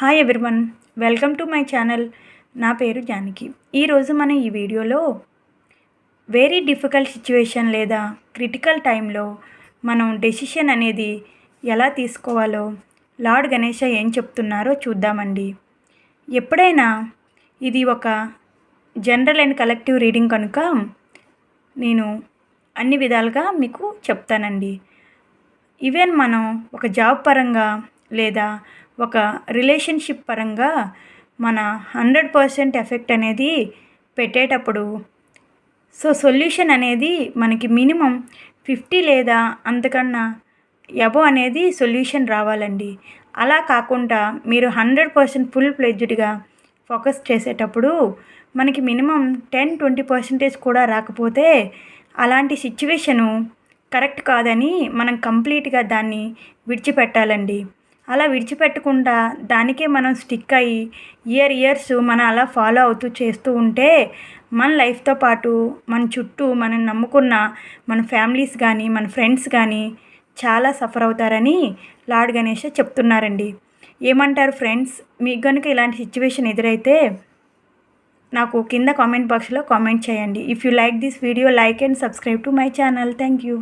Hi everyone, welcome to my channel. నా పేరు జానకి. ఈరోజు మనం ఈ వీడియోలో వెరీ డిఫికల్ట్ సిచ్యువేషన్ లేదా క్రిటికల్ టైంలో మనం డెసిషన్ అనేది ఎలా తీసుకోవాలో లార్డ్ గణేష ఏం చెప్తున్నారో చూద్దామండి. ఎప్పుడైనా ఇది ఒక జనరల్ అండ్ కలెక్టివ్ రీడింగ్ కనుక నేను అన్ని విధాలుగా మీకు చెప్తానండి. ఈవెన్ మనం ఒక జాబ్ పరంగా లేదా ఒక రిలేషన్షిప్ పరంగా మన 100% ఎఫెక్ట్ అనేది పెట్టేటప్పుడు సొల్యూషన్ అనేది మనకి మినిమం 50 లేదా అంతకన్నా అబవ్ అనేది సొల్యూషన్ రావాలండి. అలా కాకుండా మీరు 100% ఫుల్ ఫ్లెడ్జ్డ్గా ఫోకస్ చేసేటప్పుడు మనకి మినిమం 10-20% కూడా రాకపోతే అలాంటి సిచ్యువేషను కరెక్ట్ కాదని మనం కంప్లీట్గా దాన్ని విడిచిపెట్టాలండి. అలా విడిచిపెట్టకుండా దానికే మనం స్టిక్ అయ్యి ఇయర్స్ మనం అలా ఫాలో అవుతూ చేస్తూ ఉంటే మన లైఫ్తో పాటు మన చుట్టూ మనం నమ్ముకున్న మన ఫ్యామిలీస్ కానీ మన ఫ్రెండ్స్ కానీ చాలా సఫర్ అవుతారని లార్డ్ గణేష చెప్తున్నారండి. ఏమంటారు ఫ్రెండ్స్? మీకు కనుక ఇలాంటి సిచ్యువేషన్ ఎదురైతే నాకు కింద కామెంట్ బాక్స్లో కామెంట్ చేయండి. If you like this video, like and subscribe to my channel. Thank you.